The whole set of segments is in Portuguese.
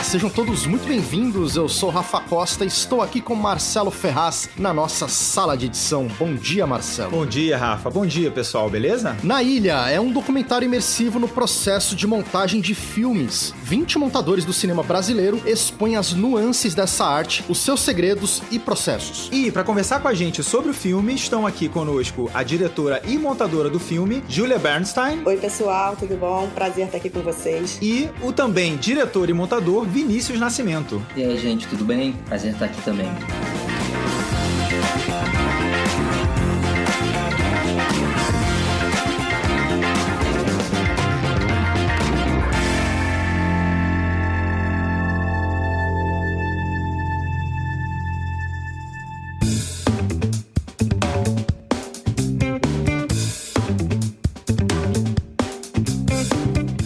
Olá, sejam todos muito bem-vindos. Eu sou Rafa Costa e estou aqui com Marcelo Ferraz na nossa sala de edição. Bom dia, Marcelo. Bom dia, Rafa. Bom dia, pessoal. Beleza? Na Ilha é um documentário imersivo no processo de montagem de filmes. 20 montadores do cinema brasileiro expõem as nuances dessa arte, os seus segredos e processos. E para conversar com a gente sobre o filme, estão aqui conosco a diretora e montadora do filme, Julia Bernstein. Oi, pessoal, tudo bom? Prazer estar aqui com vocês. E o também diretor e montador, Vinícius Nascimento. E aí, gente, tudo bem? Prazer estar aqui também.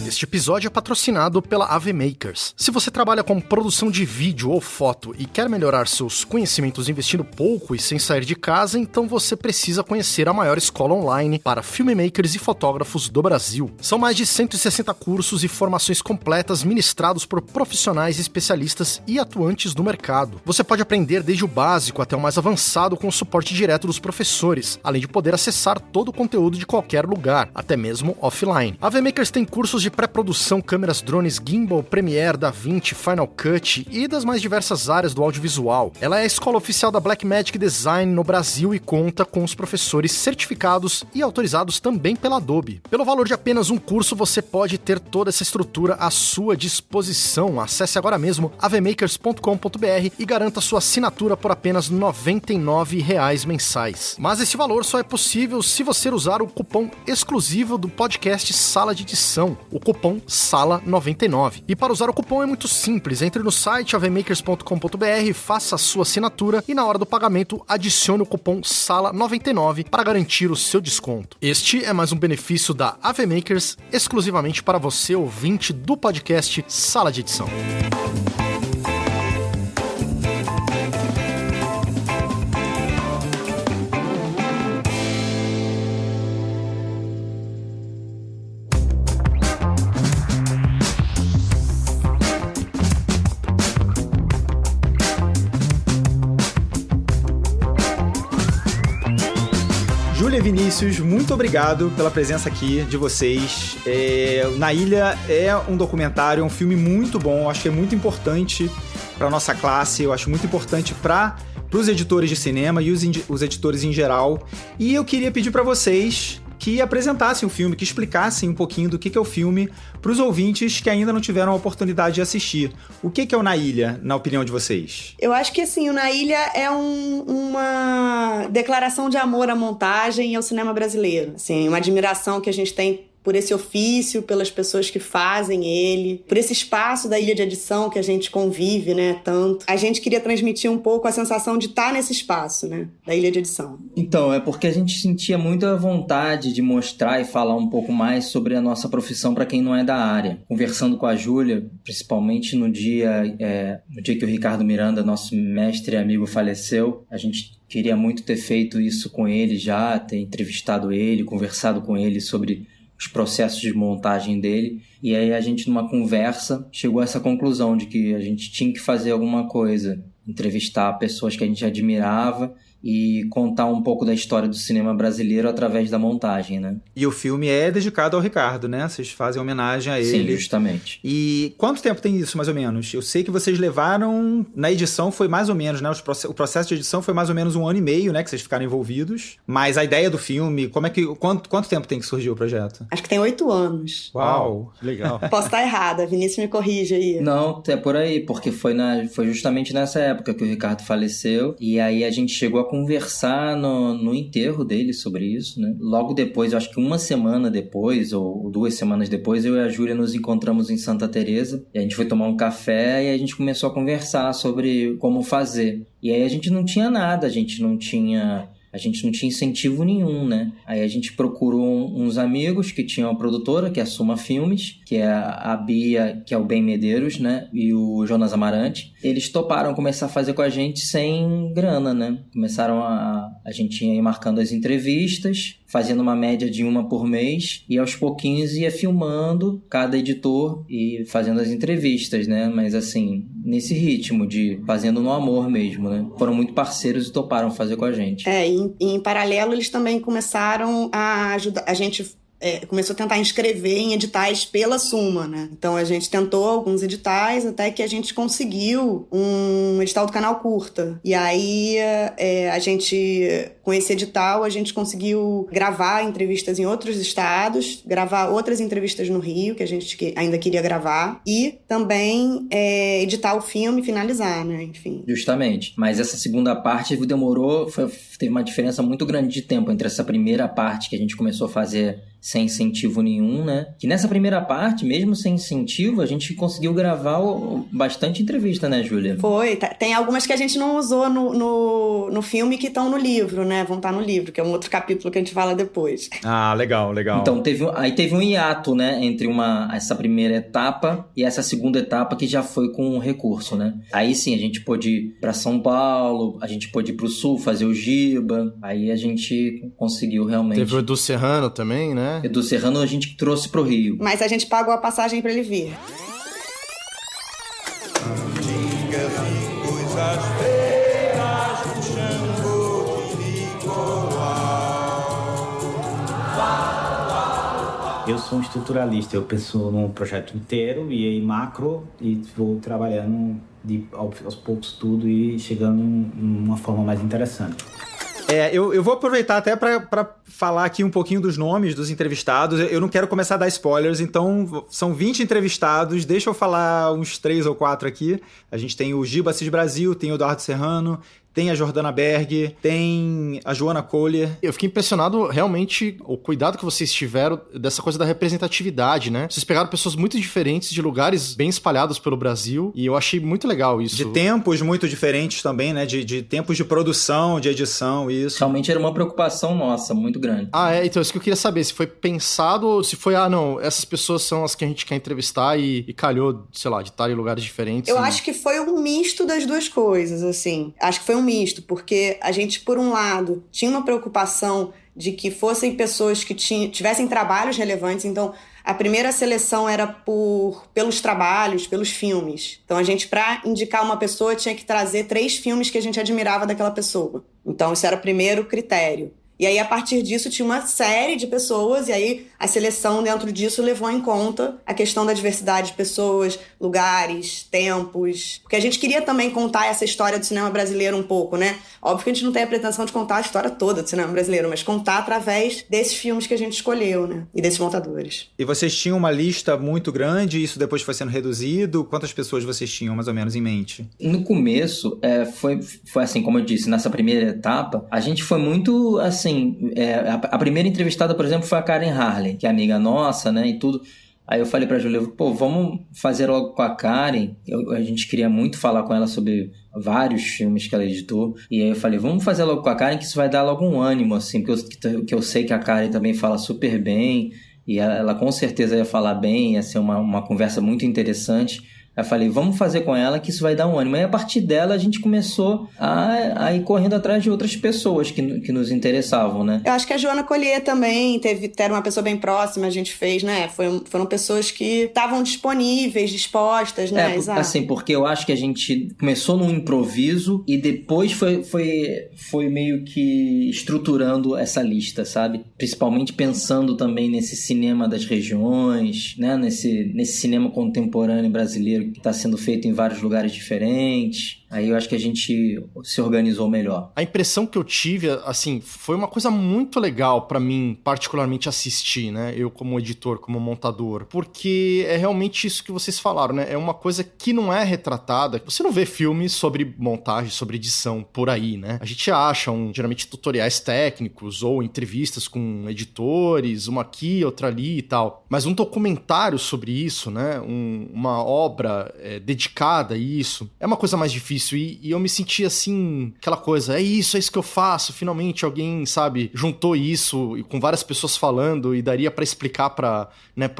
Este episódio é patrocinado pela AV Makers. Se você trabalha com produção de vídeo ou foto e quer melhorar seus conhecimentos investindo pouco e sem sair de casa, então você precisa conhecer a maior escola online para filmmakers e fotógrafos do Brasil. São mais de 160 cursos e formações completas ministrados por profissionais especialistas e atuantes do mercado. Você pode aprender desde o básico até o mais avançado com o suporte direto dos professores, além de poder acessar todo o conteúdo de qualquer lugar, até mesmo offline. A AV Makers tem cursos de pré-produção, câmeras, drones, gimbal, Premiere, DaVinci, Final Cut e das mais diversas áreas do audiovisual. Ela é a escola oficial da Blackmagic Design no Brasil e conta com os professores certificados e autorizados também pela Adobe. Pelo valor de apenas um curso, você pode ter toda essa estrutura à sua disposição. Acesse agora mesmo avmakers.com.br e garanta sua assinatura por apenas R$ 99 mensais. Mas esse valor só é possível se você usar o cupom exclusivo do podcast Sala de Edição, o cupom SALA99. E para usar o cupom é muito simples, entre no site avmakers.com.br, faça a sua assinatura e na hora do pagamento adicione o cupom SALA99 para garantir o seu desconto. Este é mais um benefício da AV Makers exclusivamente para você, ouvinte do podcast Sala de Edição. Júlia e Vinícius, muito obrigado pela presença aqui de vocês. Na Ilha é um documentário, é um filme muito bom, eu acho que é muito importante para nossa classe, eu acho muito importante para os editores de cinema e os editores em geral. E eu queria pedir para vocês que apresentassem o filme, que explicassem um pouquinho do que é o filme para os ouvintes que ainda não tiveram a oportunidade de assistir. O que é o Na Ilha, na opinião de vocês? Eu acho que, assim, o Na Ilha é uma declaração de amor à montagem e ao cinema brasileiro. Assim, uma admiração que a gente tem por esse ofício, pelas pessoas que fazem ele, por esse espaço da ilha de edição que a gente convive, né, tanto. A gente queria transmitir um pouco a sensação de estar nesse espaço, né, da ilha de edição. Então, é porque a gente sentia muita vontade de mostrar e falar um pouco mais sobre a nossa profissão para quem não é da área. Conversando com a Júlia, principalmente no dia que o Ricardo Miranda, nosso mestre e amigo, faleceu, a gente queria muito ter feito isso com ele já, ter entrevistado ele, conversado com ele sobre os processos de montagem dele, e aí a gente numa conversa chegou a essa conclusão de que a gente tinha que fazer alguma coisa, entrevistar pessoas que a gente admirava e contar um pouco da história do cinema brasileiro através da montagem, né? E o filme é dedicado ao Ricardo, né? Vocês fazem homenagem a ele. Sim, justamente. E quanto tempo tem isso, mais ou menos? Eu sei que vocês levaram... Na edição foi mais ou menos, né? O processo de edição foi mais ou menos 1 ano e meio, né? Que vocês ficaram envolvidos. Mas a ideia do filme, quanto tempo tem que surgir o projeto? Acho que tem 8 anos. Uau, legal. Posso estar errada, Vinícius me corrige aí. Não, é por aí, porque foi justamente nessa época que o Ricardo faleceu, e aí a gente chegou a conversar no enterro dele sobre isso, né? Logo depois, eu acho que uma semana depois, ou 2 semanas depois, eu e a Júlia nos encontramos em Santa Teresa, e a gente foi tomar um café e a gente começou a conversar sobre como fazer. E aí a gente não tinha nada, a gente não tinha incentivo nenhum, né? Aí a gente procurou uns amigos que tinham a produtora, que é a Suma Filmes, que é a Bia, que é o Ben Medeiros, né? E o Jonas Amarante. Eles toparam começar a fazer com a gente sem grana, né? A gente ia marcando as entrevistas, fazendo uma média de uma por mês, e aos pouquinhos ia filmando cada editor e fazendo as entrevistas, né? Mas assim, nesse ritmo de fazendo no amor mesmo, né? Foram muito parceiros e toparam fazer com a gente. Em paralelo eles também começaram a ajudar, a gente começou a tentar inscrever em editais pela Suma, né? Então a gente tentou alguns editais até que a gente conseguiu um edital do Canal Curta. E aí a gente, com esse edital, a gente conseguiu gravar entrevistas em outros estados, gravar outras entrevistas no Rio, que a gente ainda queria gravar, e também editar o filme e finalizar, né? Enfim. Justamente. Mas essa segunda parte demorou, teve uma diferença muito grande de tempo entre essa primeira parte que a gente começou a fazer sem incentivo nenhum, né? Que nessa primeira parte, mesmo sem incentivo, a gente conseguiu gravar bastante entrevista, né, Júlia? Foi. Tem algumas que a gente não usou no filme que estão no livro, né? Vão estar no livro, que é um outro capítulo que a gente fala depois. Ah, legal. Então, teve um hiato, né? Entre essa primeira etapa e essa segunda etapa que já foi com recurso, né? Aí sim, a gente pôde ir pra São Paulo, a gente pôde ir pro Sul fazer o Giba, aí a gente conseguiu realmente... Teve o Edu Serrano também, né? Edu Serrano a gente trouxe pro Rio. Mas a gente pagou a passagem pra ele vir. Eu sou um estruturalista, eu penso num projeto inteiro e aí macro e vou trabalhando aos poucos tudo e chegando numa forma mais interessante. Eu vou aproveitar até para falar aqui um pouquinho dos nomes dos entrevistados. Eu não quero começar a dar spoilers, então são 20 entrevistados. Deixa eu falar uns 3 ou 4 aqui. A gente tem o Giba Assis Brasil, tem o Eduardo Serrano, tem a Jordana Berg, tem a Joana Kohler. Eu fiquei impressionado, realmente, o cuidado que vocês tiveram dessa coisa da representatividade, né? Vocês pegaram pessoas muito diferentes, de lugares bem espalhados pelo Brasil, e eu achei muito legal isso. De tempos muito diferentes também, né? De tempos de produção, de edição, isso. Realmente era uma preocupação nossa, muito grande. Então isso que eu queria saber, se foi pensado ou se foi, não, essas pessoas são as que a gente quer entrevistar e calhou, sei lá, de estar em lugares diferentes. Eu acho que foi um misto das duas coisas, assim. Acho que foi um misto, porque a gente, por um lado, tinha uma preocupação de que fossem pessoas que tivessem trabalhos relevantes, então a primeira seleção era pelos trabalhos, pelos filmes. Então a gente, para indicar uma pessoa, tinha que trazer 3 filmes que a gente admirava daquela pessoa. Então isso era o primeiro critério. E aí, a partir disso, tinha uma série de pessoas, e aí a seleção dentro disso levou em conta a questão da diversidade de pessoas, lugares, tempos. Porque a gente queria também contar essa história do cinema brasileiro um pouco, né? Óbvio que a gente não tem a pretensão de contar a história toda do cinema brasileiro, mas contar através desses filmes que a gente escolheu, né? E desses montadores. E vocês tinham uma lista muito grande, isso depois foi sendo reduzido? Quantas pessoas vocês tinham, mais ou menos, em mente? No começo, foi assim, como eu disse, nessa primeira etapa, a gente foi muito, assim, a primeira entrevistada, por exemplo, foi a Karen Harley, que é amiga nossa, né, e tudo. Aí eu falei pra Júlia, vamos fazer logo com a Karen. A gente queria muito falar com ela sobre vários filmes que ela editou. E aí eu falei, vamos fazer logo com a Karen, que isso vai dar logo um ânimo, assim, porque eu sei que a Karen também fala super bem, e ela com certeza ia falar bem, ia ser uma conversa muito interessante. Eu falei, vamos fazer com ela que isso vai dar um ânimo. E a partir dela a gente começou a ir correndo atrás de outras pessoas que nos interessavam, né? Eu acho que a Joana Collier também era uma pessoa bem próxima, a gente fez, né? Foram pessoas que estavam disponíveis, dispostas, né? Assim, porque eu acho que a gente começou num improviso e depois foi meio que estruturando essa lista, sabe? Principalmente pensando também nesse cinema das regiões, né? Nesse cinema contemporâneo brasileiro que está sendo feito em vários lugares diferentes. Aí eu acho que a gente se organizou melhor. A impressão que eu tive, assim, foi uma coisa muito legal pra mim, particularmente, assistir, né? Eu como editor, como montador. Porque é realmente isso que vocês falaram, né? É uma coisa que não é retratada. Você não vê filmes sobre montagem, sobre edição por aí, né? A gente acha, geralmente, tutoriais técnicos ou entrevistas com editores, uma aqui, outra ali e tal. Mas um documentário sobre isso, né? Uma obra dedicada a isso, é uma coisa mais difícil isso. E eu me senti assim, aquela coisa, é isso que eu faço. Finalmente alguém, sabe, juntou isso e com várias pessoas falando e daria pra explicar pra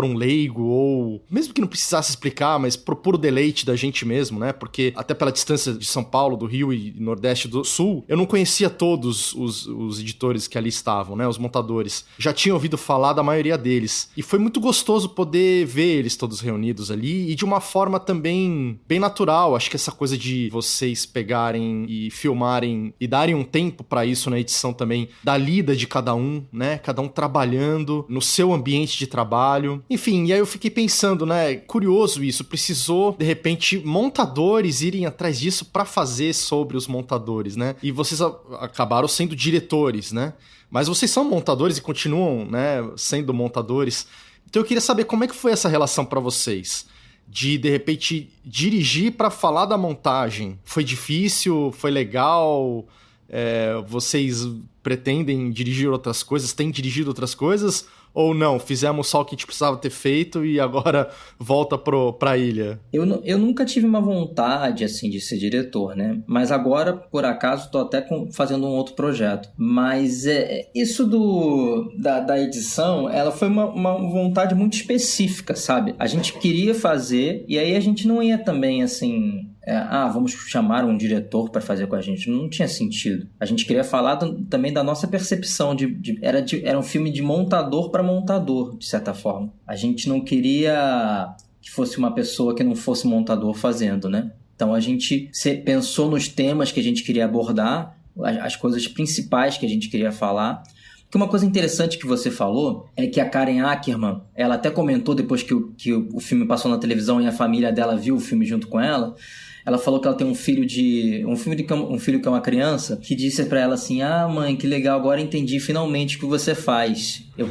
um leigo, ou mesmo que não precisasse explicar, mas pro puro deleite da gente mesmo, né? Porque até pela distância de São Paulo, do Rio e Nordeste do Sul, eu não conhecia todos os editores que ali estavam, né? Os montadores. Já tinha ouvido falar da maioria deles. E foi muito gostoso poder ver eles todos reunidos ali e de uma forma também bem natural. Acho que essa coisa de vocês pegarem e filmarem e darem um tempo pra isso na edição também, da lida de cada um, né? Cada um trabalhando no seu ambiente de trabalho. Enfim, e aí eu fiquei pensando, né? Curioso isso. Precisou, de repente, montadores irem atrás disso pra fazer sobre os montadores, né? E vocês acabaram sendo diretores, né? Mas vocês são montadores e continuam, né, sendo montadores. Então eu queria saber como é que foi essa relação pra vocês. De repente, dirigir pra falar da montagem. Foi difícil? Foi legal? Vocês pretendem dirigir outras coisas? Têm dirigido outras coisas? Ou não? Fizemos só o que a gente precisava ter feito e agora volta pra ilha? Eu nunca tive uma vontade, assim, de ser diretor, né? Mas agora, por acaso, tô até fazendo um outro projeto. Mas isso da edição, ela foi uma vontade muito específica, sabe? A gente queria fazer e aí a gente não ia também, assim... vamos chamar um diretor para fazer com a gente. Não tinha sentido. A gente queria falar também da nossa percepção. Era um filme de montador para montador, de certa forma. A gente não queria que fosse uma pessoa que não fosse montador fazendo, né? Então a gente pensou nos temas que a gente queria abordar, as coisas principais que a gente queria falar. Porque uma coisa interessante que você falou é que a Karen Ackerman, ela até comentou depois que o filme passou na televisão e a família dela viu o filme junto com ela. Ela falou que ela tem um filho que é uma criança, que disse pra ela assim: mãe, que legal, agora entendi finalmente o que você faz. Eu,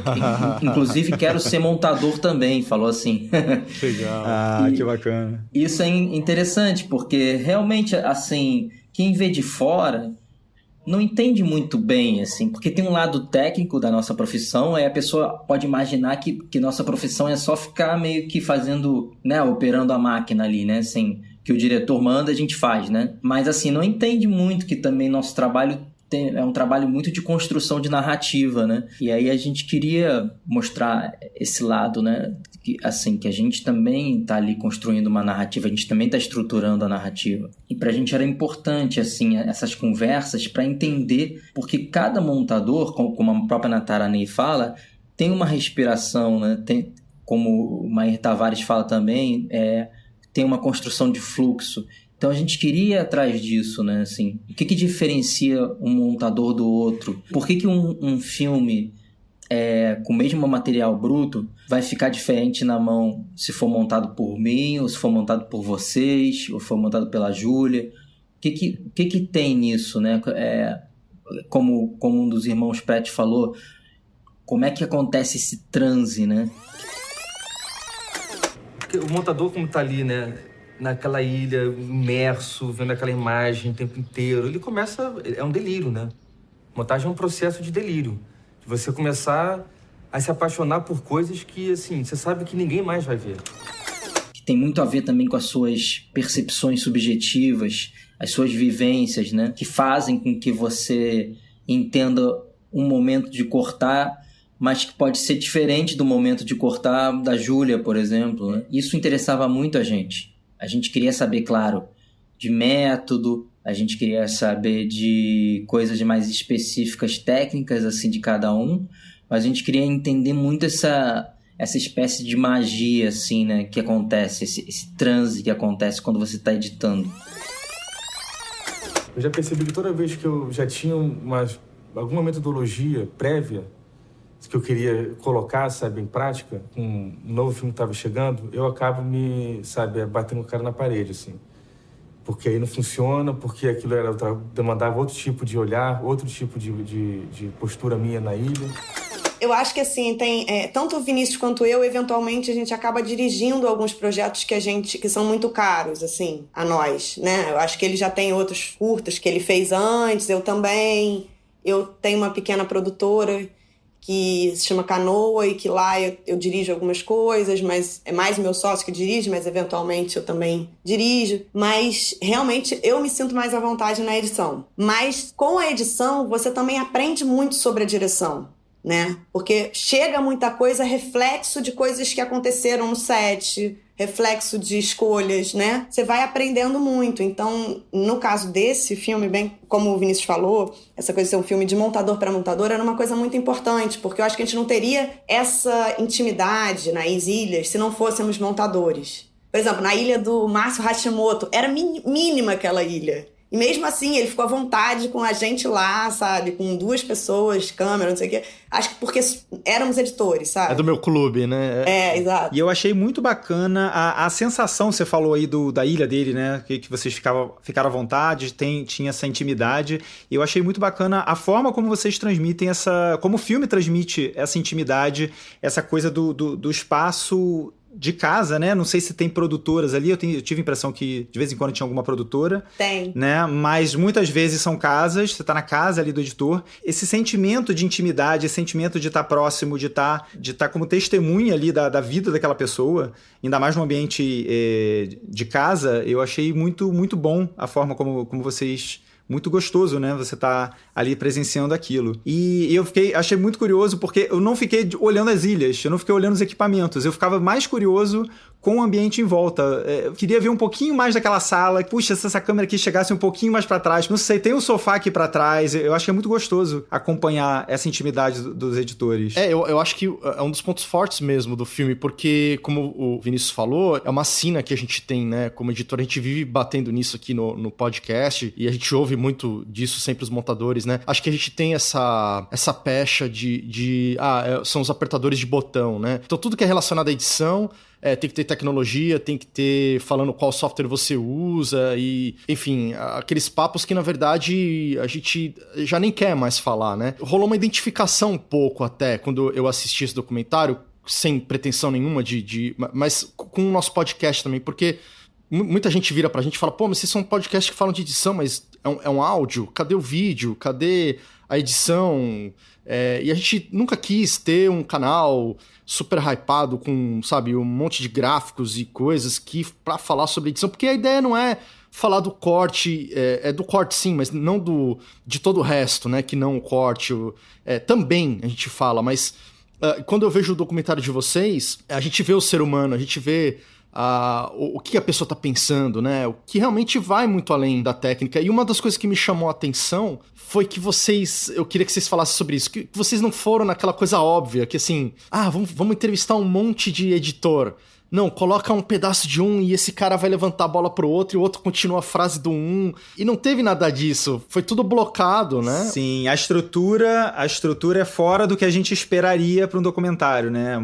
inclusive, quero ser montador também, falou assim. Legal. Que bacana. Isso é interessante, porque realmente, assim, quem vê de fora não entende muito bem, assim, porque tem um lado técnico da nossa profissão, aí a pessoa pode imaginar que nossa profissão é só ficar meio que fazendo, né, operando a máquina ali, né, assim... que o diretor manda, a gente faz, né? Mas, assim, não entende muito que também nosso trabalho é um trabalho muito de construção de narrativa, né? E aí a gente queria mostrar esse lado, né? Que a gente também tá ali construindo uma narrativa, a gente também tá estruturando a narrativa. E pra gente era importante, assim, essas conversas para entender, porque cada montador, como a própria Natara Ney fala, tem uma respiração, né? Tem, como o Mair Tavares fala também, tem uma construção de fluxo. Então a gente queria ir atrás disso, né? Assim, o que diferencia um montador do outro? Por que um filme com o mesmo material bruto vai ficar diferente na mão se for montado por mim, ou se for montado por vocês, ou for montado pela Júlia? O que tem nisso, né? Como um dos irmãos Pratt falou, como é que acontece esse transe, né? O montador, como tá ali, né, naquela ilha, imerso, vendo aquela imagem o tempo inteiro, ele começa... É um delírio, né? Montagem é um processo de delírio. De você começar a se apaixonar por coisas que, assim, você sabe que ninguém mais vai ver. Tem muito a ver também com as suas percepções subjetivas, as suas vivências, né? Que fazem com que você entenda um momento de cortar, mas que pode ser diferente do momento de cortar da Júlia, por exemplo, né? Isso interessava muito a gente. A gente queria saber, claro, de método, a gente queria saber de coisas mais específicas, técnicas, assim, de cada um, mas a gente queria entender muito essa espécie de magia, assim, né, que acontece, esse transe que acontece quando você está editando. Eu já percebi que toda vez que eu já tinha alguma metodologia prévia que eu queria colocar, sabe, em prática, com um novo filme que estava chegando, eu acabo batendo o cara na parede, assim. Porque aí não funciona, porque aquilo demandava outro tipo de olhar, outro tipo de postura minha na ilha. Eu acho que, assim, tanto o Vinícius quanto eu, eventualmente, a gente acaba dirigindo alguns projetos que são muito caros, assim, a nós, né? Eu acho que ele já tem outros curtas que ele fez antes, eu também. Eu tenho uma pequena produtora que se chama Canoa e que lá eu dirijo algumas coisas, mas é mais o meu sócio que dirige, mas eventualmente eu também dirijo. Mas realmente eu me sinto mais à vontade na edição. Mas com a edição você também aprende muito sobre a direção, né? Porque chega muita coisa, reflexo de coisas que aconteceram no set, reflexo de escolhas, né? Você vai aprendendo muito. Então, no caso desse filme, bem como o Vinícius falou, essa coisa de ser um filme de montador para montador era uma coisa muito importante, porque eu acho que a gente não teria essa intimidade nas ilhas se não fôssemos montadores. Por exemplo, na ilha do Márcio Hashimoto, era mínima aquela ilha. E mesmo assim, ele ficou à vontade com a gente lá, sabe? Com 2 pessoas, câmera, não sei o quê. Acho que porque éramos editores, sabe? É do meu clube, né? Exato. E eu achei muito bacana a sensação, você falou aí da ilha dele, né? Que vocês ficaram à vontade, tinha essa intimidade. E eu achei muito bacana a forma como vocês transmitem como o filme transmite essa intimidade, essa coisa do espaço de casa, né? Não sei se tem produtoras ali, eu tive a impressão que de vez em quando tinha alguma produtora. Tem. Né? Mas muitas vezes são casas, você tá na casa ali do editor. Esse sentimento de intimidade, esse sentimento de estar próximo, de estar como testemunha ali da vida daquela pessoa, ainda mais no ambiente de casa, eu achei muito, muito bom a forma como vocês... Muito gostoso, né? Você tá ali presenciando aquilo. E eu achei muito curioso porque eu não fiquei olhando as ilhas, eu não fiquei olhando os equipamentos, eu ficava mais curioso com o ambiente em volta. Eu queria ver um pouquinho mais daquela sala. Puxa, se essa câmera aqui chegasse um pouquinho mais pra trás. Não sei, tem um sofá aqui pra trás. Eu acho que é muito gostoso acompanhar essa intimidade dos editores. Eu acho que é um dos pontos fortes mesmo do filme, porque, como o Vinícius falou, é uma sina que a gente tem, né? Como editor, a gente vive batendo nisso aqui no podcast, e a gente ouve muito disso sempre os montadores, né? Acho que a gente tem essa pecha são os apertadores de botão, né? Então tudo que é relacionado à edição tem que ter tecnologia, tem que ter falando qual software você usa e, enfim, aqueles papos que, na verdade, a gente já nem quer mais falar, né? Rolou uma identificação um pouco até, quando eu assisti esse documentário, sem pretensão nenhuma mas com o nosso podcast também, porque muita gente vira pra gente e fala, pô, mas vocês são um podcast que falam de edição, mas é um áudio? Cadê o vídeo? Cadê a edição? E a gente nunca quis ter um canal super hypado com, sabe, um monte de gráficos e coisas pra falar sobre edição, porque a ideia não é falar do corte, é do corte sim, mas não de todo o resto, né, que não o corte. Também a gente fala, mas quando eu vejo o documentário de vocês, a gente vê o ser humano, a gente vê o que a pessoa tá pensando, né? O que realmente vai muito além da técnica. E uma das coisas que me chamou a atenção foi que eu queria que vocês falassem sobre isso, que vocês não foram naquela coisa óbvia, que assim, vamos entrevistar um monte de editor. Não, coloca um pedaço de um e esse cara vai levantar a bola pro outro e o outro continua a frase do um. E não teve nada disso. Foi tudo blocado, né? Sim, a estrutura é fora do que a gente esperaria para um documentário, né?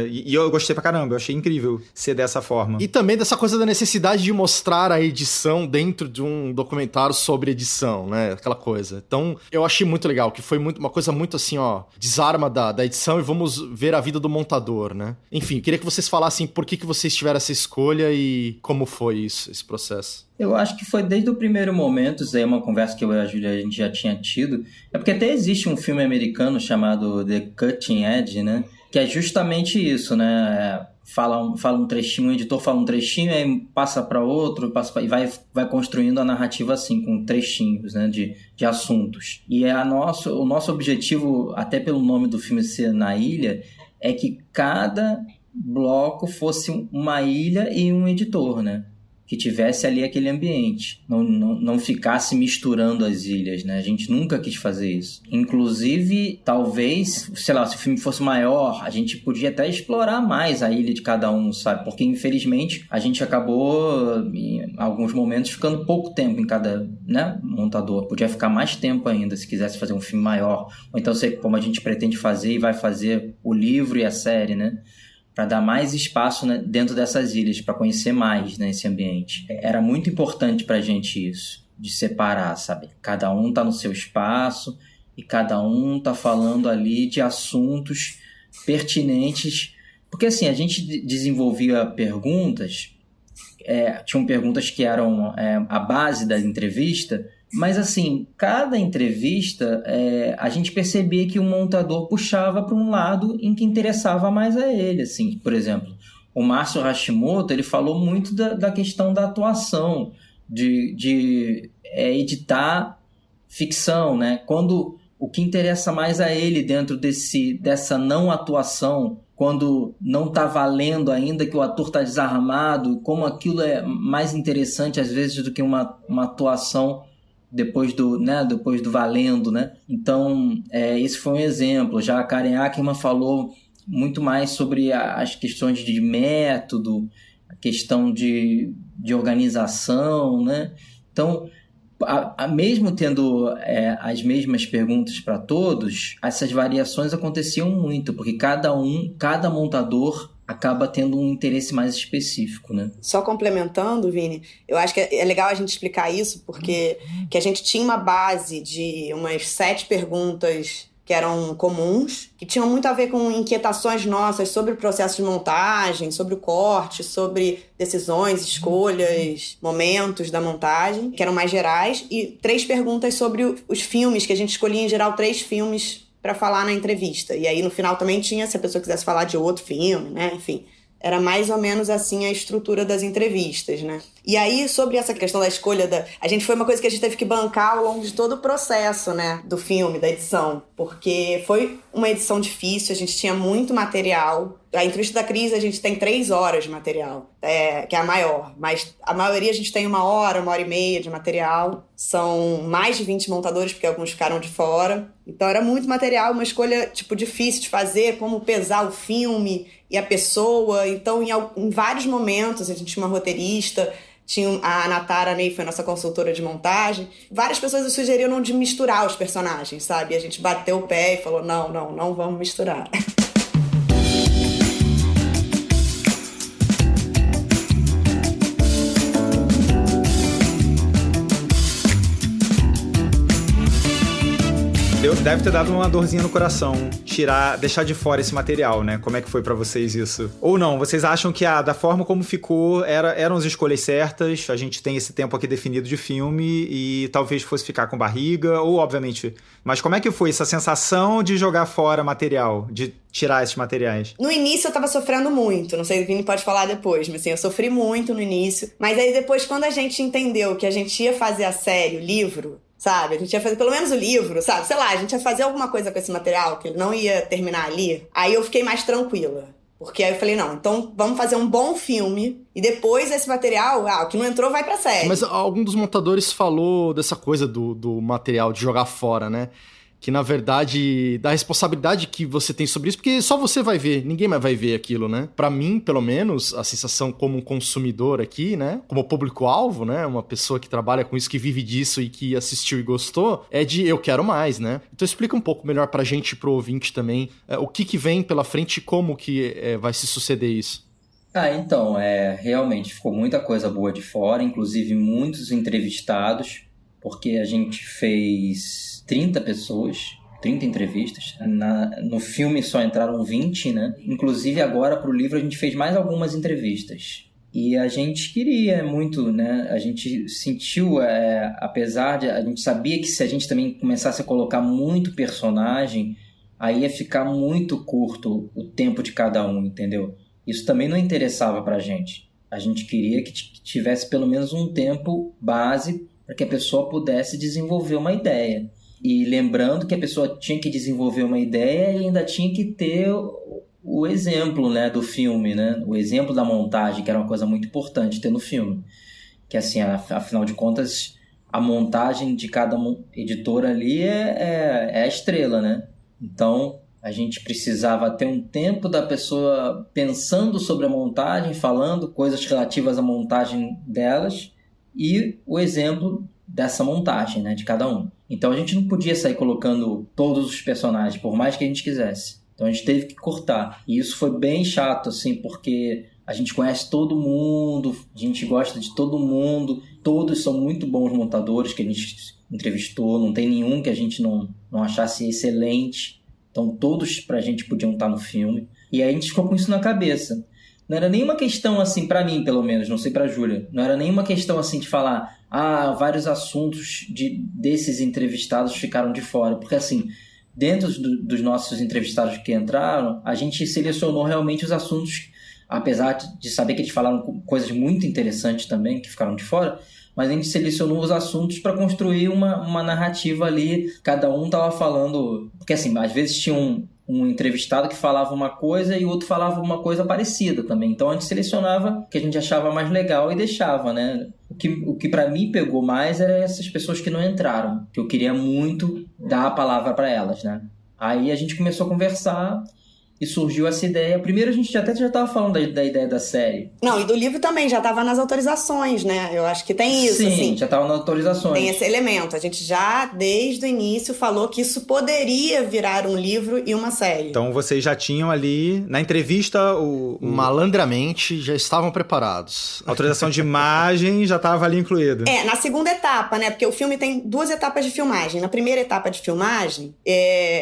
E eu gostei pra caramba, eu achei incrível ser dessa forma. E também dessa coisa da necessidade de mostrar a edição dentro de um documentário sobre edição, né? Aquela coisa. Então, eu achei muito legal, que foi uma coisa muito assim, desarma da edição e vamos ver a vida do montador, né? Enfim, queria que vocês falassem por que vocês tiveram essa escolha e como foi esse processo. Eu acho que foi desde o primeiro momento, isso aí é uma conversa que eu e a Júlia a gente já tinha tido, porque até existe um filme americano chamado The Cutting Edge, né? Que é justamente isso, né? Fala um trechinho, o editor fala um trechinho, aí passa para outro, e vai construindo a narrativa assim, com trechinhos, né, de assuntos. E o nosso objetivo, até pelo nome do filme ser Na Ilha, é que cada bloco fosse uma ilha e um editor, né? Que tivesse ali aquele ambiente, não ficasse misturando as ilhas, né? A gente nunca quis fazer isso. Inclusive, talvez, sei lá, se o filme fosse maior, a gente podia até explorar mais a ilha de cada um, sabe? Porque, infelizmente, a gente acabou, em alguns momentos, ficando pouco tempo em cada, né, montador. Podia ficar mais tempo ainda, se quisesse fazer um filme maior. Ou então, como a gente pretende fazer e vai fazer o livro e a série, né? Para dar mais espaço, né, dentro dessas ilhas, para conhecer mais, né, esse ambiente. Era muito importante para a gente isso, de separar, sabe? Cada um tá no seu espaço e cada um tá falando ali de assuntos pertinentes. Porque, assim, a gente desenvolvia perguntas, tinham perguntas que eram a base da entrevista, Mas assim, cada entrevista, a gente percebia que o montador puxava para um lado em que interessava mais a ele, assim. Por exemplo, o Márcio Hashimoto, ele falou muito da questão da atuação, de editar ficção, né? Quando o que interessa mais a ele dentro dessa não atuação, quando não está valendo ainda, que o ator está desarmado, como aquilo é mais interessante às vezes do que uma atuação depois do valendo, né? Então, esse foi um exemplo. Já a Karen Ackerman falou muito mais sobre as questões de método, a questão de organização, né? Então, mesmo tendo as mesmas perguntas para todos, essas variações aconteciam muito, porque cada montador acaba tendo um interesse mais específico, né? Só complementando, Vini, eu acho que é legal a gente explicar isso, porque que a gente tinha uma base de umas 7 perguntas que eram comuns, que tinham muito a ver com inquietações nossas sobre o processo de montagem, sobre o corte, sobre decisões, escolhas, momentos da montagem, que eram mais gerais, e 3 perguntas sobre os filmes, que a gente escolhia em geral 3 filmes para falar na entrevista. E aí no final também tinha, se a pessoa quisesse falar de outro filme, né? Enfim, era mais ou menos assim a estrutura das entrevistas, né? E aí, sobre essa questão da escolha a gente foi uma coisa que a gente teve que bancar ao longo de todo o processo, né? Do filme, da edição. Porque foi uma edição difícil, a gente tinha muito material. A entrevista da Cris, a gente tem 3 horas de material, que é a maior. Mas a maioria a gente tem 1 hora, 1h30 de material. São mais de 20 montadores, porque alguns ficaram de fora. Então era muito material, uma escolha difícil de fazer, como pesar o filme e a pessoa. Então, em vários momentos, a gente tinha uma roteirista, tinha a Natara Ney, foi nossa consultora de montagem. Várias pessoas sugeriram de misturar os personagens, sabe? E a gente bateu o pé e falou, não vamos misturar. Deve ter dado uma dorzinha no coração deixar de fora esse material, né? Como é que foi pra vocês isso? Ou não, vocês acham que da forma como ficou, eram as escolhas certas, a gente tem esse tempo aqui definido de filme e talvez fosse ficar com barriga, ou obviamente... Mas como é que foi essa sensação de jogar fora material, de tirar esses materiais? No início eu tava sofrendo muito, não sei se o Vini pode falar depois, mas assim, eu sofri muito no início. Mas aí depois, quando a gente entendeu que a gente ia fazer a série, o livro... Sabe? A gente ia fazer pelo menos o livro, sabe? Sei lá, a gente ia fazer alguma coisa com esse material, que ele não ia terminar ali. Aí eu fiquei mais tranquila. Porque aí eu falei, não, então vamos fazer um bom filme e depois esse material, o que não entrou vai pra série. Mas algum dos montadores falou dessa coisa do material, de jogar fora, né? Que, na verdade, da responsabilidade que você tem sobre isso, porque só você vai ver, ninguém mais vai ver aquilo, né? Pra mim, pelo menos, a sensação como um consumidor aqui, né? Como público-alvo, né? Uma pessoa que trabalha com isso, que vive disso e que assistiu e gostou, é de eu quero mais, né? Então explica um pouco melhor pra gente e pro ouvinte também, o que vem pela frente e como que vai se suceder isso. Então, realmente ficou muita coisa boa de fora, inclusive muitos entrevistados, porque a gente fez 30 pessoas, 30 entrevistas. No filme só entraram 20, né? Inclusive agora pro livro a gente fez mais algumas entrevistas. E a gente queria muito, né? A gente sentiu, apesar de... A gente sabia que se a gente também começasse a colocar muito personagem, aí ia ficar muito curto o tempo de cada um, entendeu? Isso também não interessava pra gente. A gente queria que tivesse pelo menos um tempo base para que a pessoa pudesse desenvolver uma ideia. E lembrando que a pessoa tinha que desenvolver uma ideia e ainda tinha que ter o exemplo, né, do filme, né? O exemplo da montagem, que era uma coisa muito importante ter no filme. Que, assim, afinal de contas, a montagem de cada editora ali é a estrela, né? Então, a gente precisava ter um tempo da pessoa pensando sobre a montagem, falando coisas relativas à montagem delas e o exemplo dessa montagem, né, de cada um. Então a gente não podia sair colocando todos os personagens, por mais que a gente quisesse. Então a gente teve que cortar. E isso foi bem chato, assim, porque a gente conhece todo mundo, a gente gosta de todo mundo, todos são muito bons montadores que a gente entrevistou, não tem nenhum que a gente não achasse excelente. Então todos pra gente podiam estar no filme. E aí a gente ficou com isso na cabeça. não era nenhuma questão assim, pra mim pelo menos, não sei pra Júlia, não era nenhuma questão assim de falar, vários assuntos desses entrevistados ficaram de fora, porque assim, dentro dos nossos entrevistados que entraram, a gente selecionou realmente os assuntos, apesar de saber que eles falaram coisas muito interessantes também, que ficaram de fora, mas a gente selecionou os assuntos para construir uma narrativa ali, cada um tava falando, porque assim, às vezes tinha um entrevistado que falava uma coisa e o outro falava uma coisa parecida também. Então a gente selecionava o que a gente achava mais legal e deixava, né? O que para mim pegou mais era essas pessoas que não entraram, que eu queria muito dar a palavra para elas, né? Aí a gente começou a conversar e surgiu essa ideia. Primeiro a gente até já estava falando da ideia da série. Não, e do livro também, já estava nas autorizações, né? Eu acho que tem isso, Sim, assim. já estava nas autorizações. Tem esse elemento. A gente já, desde o início, falou que isso poderia virar um livro e uma série. Então vocês já tinham ali, na entrevista, malandramente já estavam preparados. A autorização de imagem já estava ali incluída. Na segunda etapa, né? Porque o filme tem 2 etapas de filmagem. Na primeira etapa de filmagem,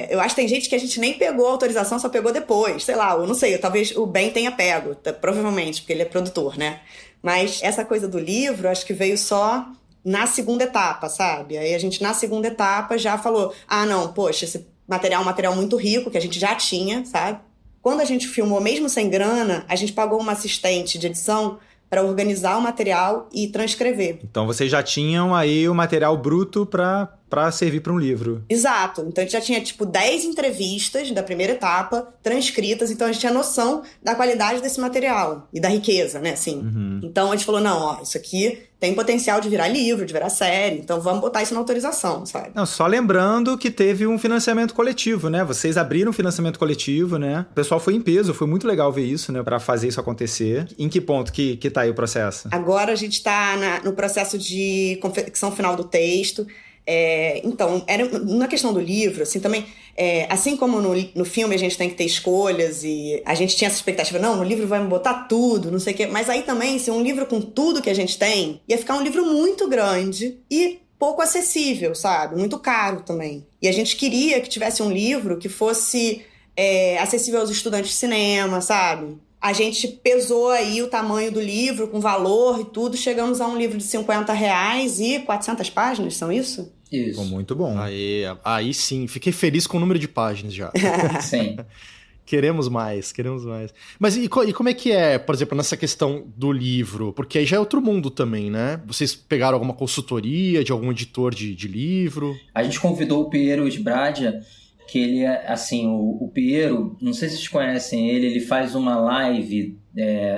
eu acho que tem gente que a gente nem pegou a autorização, só pegou depois. Sei lá, eu não sei, talvez o Ben tenha pego, provavelmente, porque ele é produtor, né? Mas essa coisa do livro, acho que veio só na segunda etapa, sabe? Aí a gente, na segunda etapa, já falou, não, poxa, esse material é um material muito rico, que a gente já tinha, sabe? Quando a gente filmou, mesmo sem grana, a gente pagou uma assistente de edição para organizar o material e transcrever. Então vocês já tinham aí o material bruto para servir para um livro. Exato. Então a gente já tinha, 10 entrevistas da primeira etapa transcritas, então a gente tinha noção da qualidade desse material e da riqueza, né, assim. Uhum. Então a gente falou, não, isso aqui tem potencial de virar livro, de virar série, então vamos botar isso na autorização, sabe? Não, só lembrando que teve um financiamento coletivo, né? Vocês abriram um financiamento coletivo, né? O pessoal foi em peso, foi muito legal ver isso, né? Para fazer isso acontecer. Em que ponto que tá aí o processo? Agora a gente tá no processo de confecção final do texto. Então, na questão do livro, assim, também, assim como no filme a gente tem que ter escolhas e a gente tinha essa expectativa, não, no livro vai botar tudo, não sei o quê, mas aí também, se um livro com tudo que a gente tem, ia ficar um livro muito grande e pouco acessível, sabe? Muito caro também. E a gente queria que tivesse um livro que fosse acessível aos estudantes de cinema, sabe? A gente pesou aí o tamanho do livro com valor e tudo, chegamos a um livro de R$50 e 400 páginas, são isso? Isso. Muito bom. Aí sim, fiquei feliz com o número de páginas já. Sim. Queremos mais. Mas e como é que é, por exemplo, nessa questão do livro? Porque aí já é outro mundo também, né? Vocês pegaram alguma consultoria de algum editor de livro? A gente convidou o Piero Sbradia, que ele é, assim, o Piero, não sei se vocês conhecem ele faz uma live,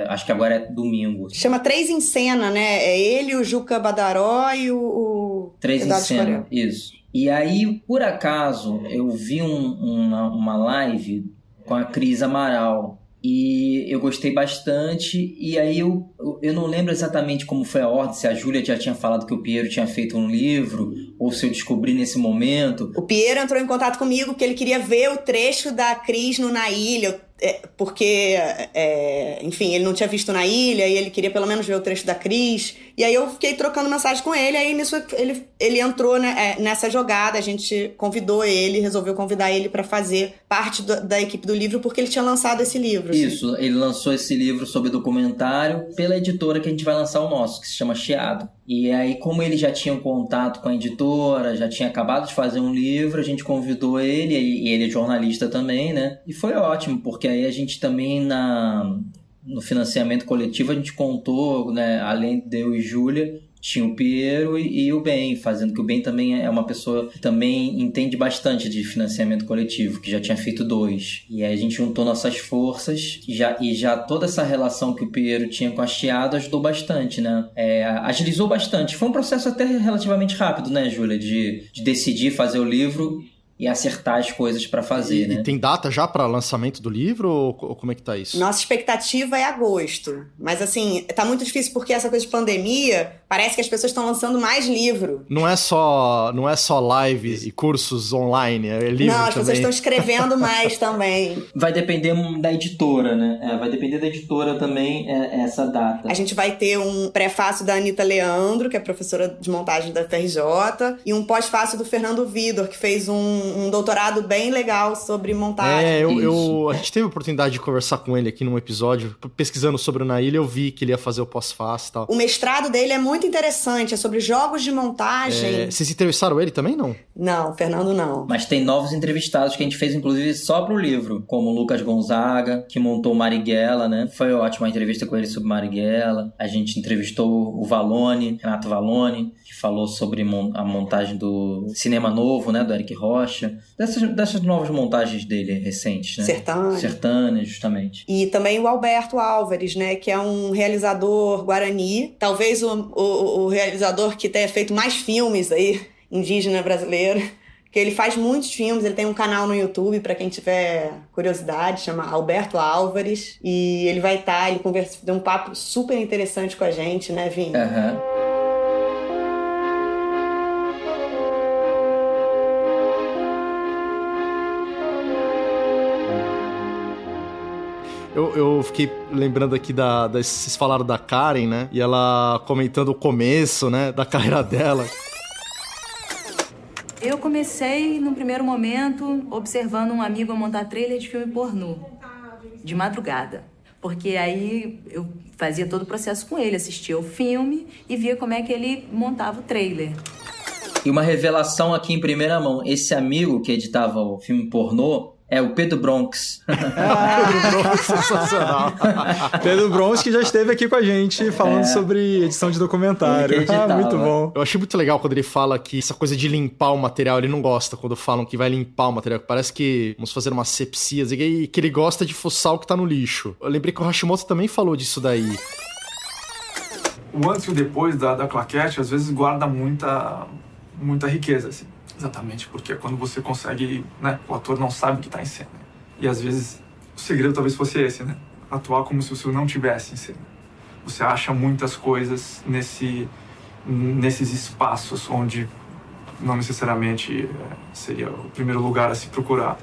acho que agora é domingo. Chama 3 em Cena, né? É ele, o Juca Badaró e o 3 em Cena, isso. E aí, por acaso, eu vi uma live com a Cris Amaral e eu gostei bastante, e aí eu não lembro exatamente como foi a ordem, se a Júlia já tinha falado que o Piero tinha feito um livro, ou se eu descobri nesse momento. O Piero entrou em contato comigo porque ele queria ver o trecho da Cris no Na Ilha, porque, enfim, ele não tinha visto Na Ilha e ele queria pelo menos ver o trecho da Cris. E aí eu fiquei trocando mensagem com ele, aí nisso ele entrou, né, nessa jogada, a gente convidou ele, resolveu convidar ele para fazer parte da equipe do livro, porque ele tinha lançado esse livro. Isso, ele lançou esse livro sobre documentário pela editora que a gente vai lançar o nosso, que se chama Chiado. E aí, como ele já tinha um contato com a editora, já tinha acabado de fazer um livro, a gente convidou ele, e ele é jornalista também, né? E foi ótimo, porque aí a gente também, no financiamento coletivo, a gente contou, né, além de eu e Júlia, tinha o Piero e o Ben, fazendo que o Ben também é uma pessoa que também entende bastante de financiamento coletivo, que já tinha feito 2. E aí a gente juntou nossas forças e já toda essa relação que o Piero tinha com a Chiado ajudou bastante, né? Agilizou bastante. Foi um processo até relativamente rápido, né, Júlia? De decidir fazer o livro e acertar as coisas para fazer, né? E tem data já para lançamento do livro ou como é que tá isso? Nossa expectativa é agosto. Mas assim, tá muito difícil porque essa coisa de pandemia, parece que as pessoas estão lançando mais livro. Não é só lives e cursos online, é livro Não, as também. pessoas estão escrevendo mais também. Vai depender da editora, né? Vai depender da editora também essa data. A gente vai ter um prefácio da Anitta Leandro, que é professora de montagem da FRJ, e um pós-fácio do Fernando Vidor, que fez um um doutorado bem legal sobre montagem. A gente teve a oportunidade de conversar com ele aqui num episódio, pesquisando sobre o Na Ilha, eu vi que ele ia fazer o pós-fácil e tal. O mestrado dele é muito interessante, é sobre jogos de montagem. Vocês entrevistaram ele também, não? Não, Fernando não. Mas tem novos entrevistados que a gente fez, inclusive, só pro livro, como o Lucas Gonzaga, que montou Marighella, né? Foi ótima a entrevista com ele sobre Marighella. A gente entrevistou o Vallone, Renato Vallone, que falou sobre a montagem do Cinema Novo, né? Do Eric Rocha. Dessas novas montagens dele recentes, né? Sertânia, justamente. E também o Alberto Álvares, né? Que é um realizador guarani. Talvez o realizador que tenha feito mais filmes aí, indígena brasileiro. Porque ele faz muitos filmes, ele tem um canal no YouTube pra quem tiver curiosidade, chama Alberto Álvares. E ele vai estar, ele deu um papo super interessante com a gente, né, Vini? Eu fiquei lembrando aqui vocês falaram da Karen, né? E ela comentando o começo, né, da carreira dela. Eu comecei, num primeiro momento, observando um amigo montar trailer de filme pornô, de madrugada. Porque aí eu fazia todo o processo com ele, assistia o filme e via como é que ele montava o trailer. E uma revelação aqui em primeira mão, esse amigo que editava o filme pornô é o Pedro Bronx. Pedro Bronx, sensacional. Pedro Bronx, que já esteve aqui com a gente falando sobre edição de documentário. Muito bom. Eu achei muito legal quando ele fala que essa coisa de limpar o material, ele não gosta quando falam que vai limpar o material, que parece que vamos fazer uma asepsia, e que ele gosta de fuçar o que tá no lixo. Eu lembrei que o Hashimoto também falou disso daí. O antes e o depois da claquete, às vezes, guarda muita riqueza, assim. Exatamente, porque é quando você consegue, né, o ator não sabe que tá em cena. E às vezes o segredo talvez fosse esse, né? Atuar como se você não tivesse em cena. Você acha muitas coisas nesses espaços onde não necessariamente seria o primeiro lugar a se procurar.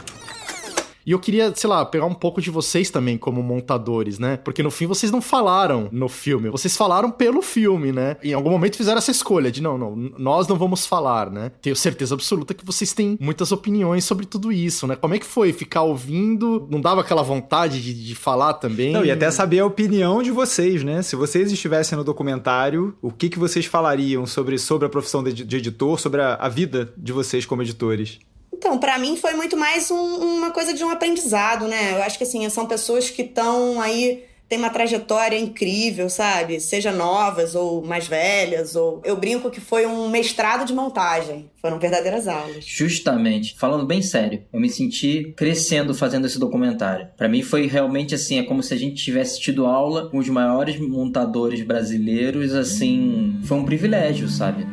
E eu queria, sei lá, pegar um pouco de vocês também como montadores, né? Porque no fim vocês não falaram no filme, vocês falaram pelo filme, né? Em algum momento fizeram essa escolha de não, nós não vamos falar, né? Tenho certeza absoluta que vocês têm muitas opiniões sobre tudo isso, né? Como é que foi ficar ouvindo? Não dava aquela vontade de falar também? Não, e até saber a opinião de vocês, né? Se vocês estivessem no documentário, o que vocês falariam sobre a profissão de editor, sobre a vida de vocês como editores? Então, pra mim foi muito mais uma coisa de um aprendizado, né? Eu acho que, assim, são pessoas que estão aí, tem uma trajetória incrível, sabe? Seja novas ou mais velhas, ou... Eu brinco que foi um mestrado de montagem. Foram verdadeiras aulas. Justamente. Falando bem sério, eu me senti crescendo fazendo esse documentário. Pra mim foi realmente assim, é como se a gente tivesse tido aula com os maiores montadores brasileiros, assim... Foi um privilégio, sabe?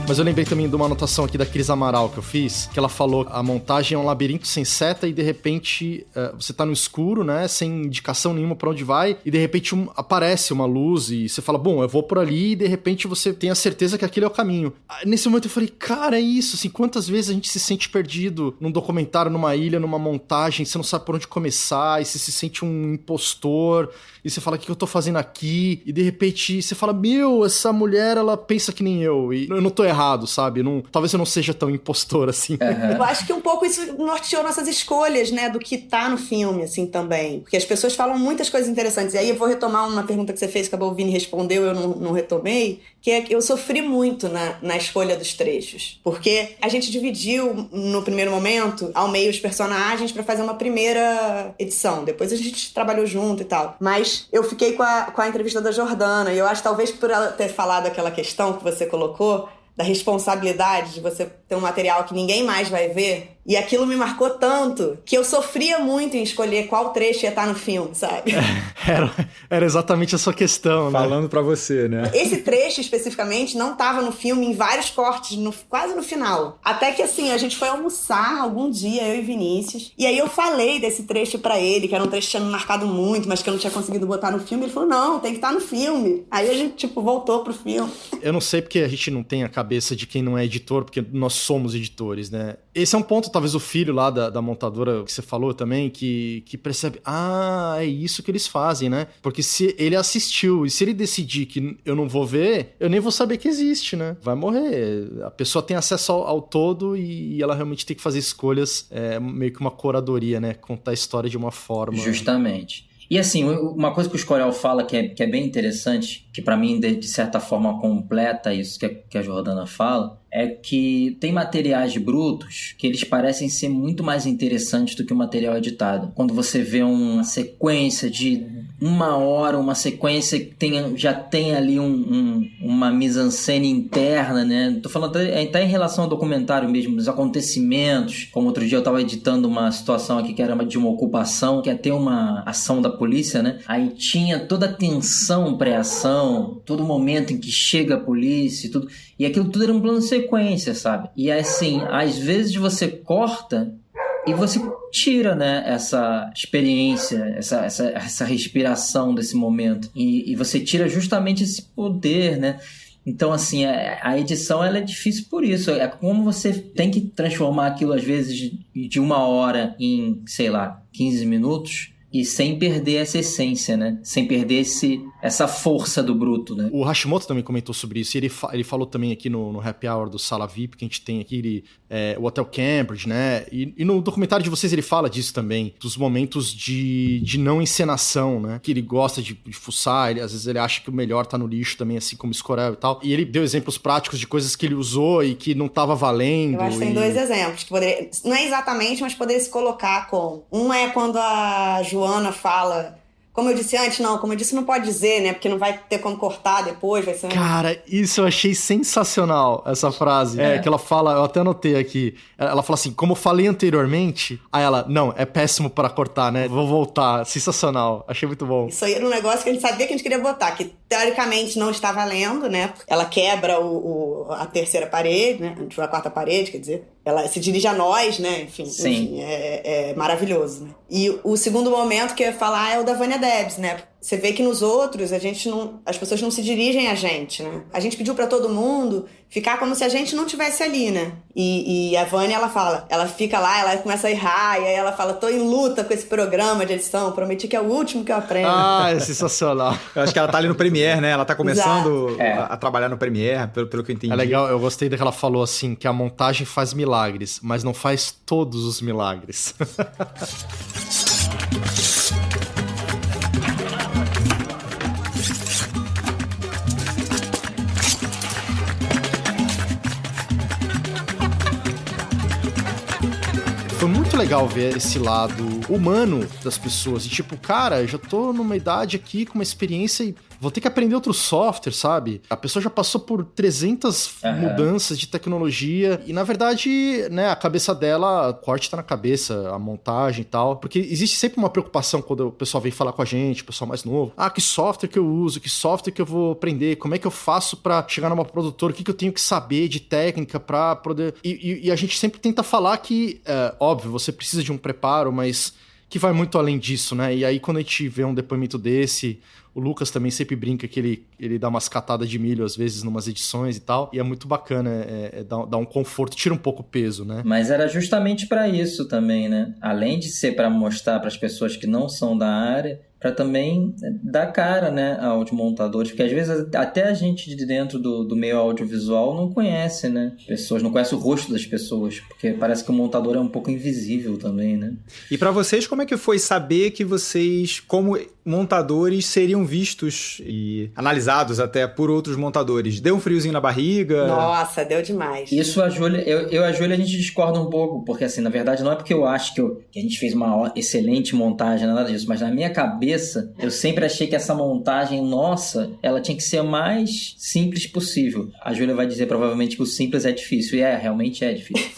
Mas eu lembrei também de uma anotação aqui da Cris Amaral que eu fiz, que ela falou a montagem é um labirinto sem seta e de repente você tá no escuro, né, sem indicação nenhuma pra onde vai e de repente aparece uma luz e você fala, bom, eu vou por ali e de repente você tem a certeza que aquele é o caminho. Nesse momento eu falei, cara, é isso, assim, quantas vezes a gente se sente perdido num documentário, numa ilha, numa montagem, você não sabe por onde começar e você se sente um impostor e você fala, o que eu tô fazendo aqui? E de repente você fala, meu, essa mulher, ela pensa que nem eu e eu não tô errado, sabe? Talvez eu não seja tão impostor assim. Uhum. Eu acho que um pouco isso norteou nossas escolhas, né? Do que tá no filme, assim, também. Porque as pessoas falam muitas coisas interessantes. E aí eu vou retomar uma pergunta que você fez, que a Balvini respondeu, eu não retomei, que é que eu sofri muito na escolha dos trechos. Porque a gente dividiu, no primeiro momento, ao meio os personagens pra fazer uma primeira edição. Depois a gente trabalhou junto e tal. Mas eu fiquei com a entrevista da Jordana. E eu acho, talvez por ela ter falado aquela questão que você colocou, da responsabilidade de você ter um material que ninguém mais vai ver. E aquilo me marcou tanto que eu sofria muito em escolher qual trecho ia estar no filme, sabe? Era exatamente a sua questão, né? Falando pra você, né? Esse trecho, especificamente, não estava no filme em vários cortes, quase no final. Até que, assim, a gente foi almoçar algum dia, eu e Vinícius, e aí eu falei desse trecho pra ele, que era um trecho que tinha me marcado muito, mas que eu não tinha conseguido botar no filme. Ele falou, não, tem que estar no filme. Aí a gente, voltou pro filme. Eu não sei porque a gente não tem cabeça de quem não é editor, porque nós somos editores, né? Esse é um ponto, talvez o filho lá da montadora que você falou também, que percebe, é isso que eles fazem, né? Porque se ele assistiu e se ele decidir que eu não vou ver, eu nem vou saber que existe, né? Vai morrer. A pessoa tem acesso ao todo e ela realmente tem que fazer escolhas, meio que uma curadoria, né? Contar a história de uma forma... Justamente. E assim, uma coisa que o Escorial fala que é bem interessante, que pra mim de certa forma completa isso que a Jordana fala, é que tem materiais brutos que eles parecem ser muito mais interessantes do que o material editado. Quando você vê uma sequência de 1 hora, uma sequência que já tem ali uma mise-en-scène interna, né? Tô falando até em relação ao documentário mesmo, dos acontecimentos. Como outro dia eu tava editando uma situação aqui que era de uma ocupação, que ia ter uma ação da polícia, né? Aí tinha toda a tensão pré-ação, todo momento em que chega a polícia e tudo. E aquilo tudo era um plano de sequência, sabe? E assim, às vezes você corta e você tira, né, essa experiência, essa respiração desse momento. E você tira justamente esse poder, né? Então, assim, a edição ela é difícil por isso. É como você tem que transformar aquilo, às vezes, de 1 hora em, sei lá, 15 minutos... E sem perder essa essência, né? Sem perder essa força do bruto, né? O Hashimoto também comentou sobre isso. E ele falou também aqui no Happy Hour do Sala VIP, que a gente tem aqui, o Hotel Cambridge, né? E no documentário de vocês ele fala disso também. Dos momentos de não encenação, né? Que ele gosta de fuçar. Às vezes ele acha que o melhor tá no lixo também, assim como Escorel e tal. E ele deu exemplos práticos de coisas que ele usou e que não tava valendo. Eu acho que tem 2 exemplos. Que poderia, não é exatamente, mas poderia se colocar como. Um é quando a Joana fala, como eu disse antes, não pode dizer, né? Porque não vai ter como cortar depois, vai ser... Cara, isso eu achei sensacional, essa frase. Que ela fala, eu até anotei aqui, ela fala assim, como eu falei anteriormente, aí ela, não, é péssimo pra cortar, né? Vou voltar, sensacional, achei muito bom. Isso aí era um negócio que a gente sabia que a gente queria botar, que teoricamente não está valendo, né? Ela quebra a 3ª parede, né? A 4ª parede, quer dizer... Ela se dirige a nós, né? Enfim, é maravilhoso, né? E o segundo momento que eu ia falar é o da Vânia Debs, né? Você vê que nos outros as pessoas não se dirigem a gente, né? A gente pediu pra todo mundo ficar como se a gente não tivesse ali, né? E a Vânia, ela fica lá, ela começa a errar, e aí ela fala, tô em luta com esse programa de edição, prometi que é o último que eu aprendo. É sensacional. Eu acho que ela tá ali no Premiere, né? Ela tá começando a trabalhar no Premiere, pelo que eu entendi. É legal, eu gostei do que ela falou assim, que a montagem faz milagres, mas não faz todos os milagres. Foi muito legal ver esse lado humano das pessoas. E tipo, cara, eu já tô numa idade aqui com uma experiência e vou ter que aprender outro software, sabe? A pessoa já passou por 300 mudanças de tecnologia e, na verdade, né, a cabeça dela, o corte tá na cabeça, a montagem e tal. Porque existe sempre uma preocupação quando o pessoal vem falar com a gente, o pessoal mais novo. Que software que eu uso? Que software que eu vou aprender? Como é que eu faço pra chegar numa produtora? O que eu tenho que saber de técnica pra poder... E a gente sempre tenta falar que, óbvio, você precisa de um preparo, mas que vai muito além disso, né? E aí, quando a gente vê um depoimento desse... O Lucas também sempre brinca que ele dá umas catadas de milho, às vezes, numas edições e tal. E é muito bacana, dá um conforto, tira um pouco o peso, né? Mas era justamente para isso também, né? Além de ser para mostrar para as pessoas que não são da área, para também dar cara, né, a audiomontadores, porque às vezes até a gente de dentro do meio audiovisual não conhece, né? Pessoas não conhece o rosto das pessoas, porque parece que o montador é um pouco invisível também, né? E para vocês, como é que foi saber que vocês, como montadores, seriam vistos e analisados até por outros montadores? Deu um friozinho na barriga? Nossa, deu demais. Isso, a Júlia, eu e a Júlia, a gente discorda um pouco, porque assim, na verdade, não é porque eu acho que a gente fez uma excelente montagem, nada disso, mas na minha cabeça, eu sempre achei que essa montagem nossa, ela tinha que ser a mais simples possível. A Júlia vai dizer provavelmente que o simples é difícil, e realmente é difícil.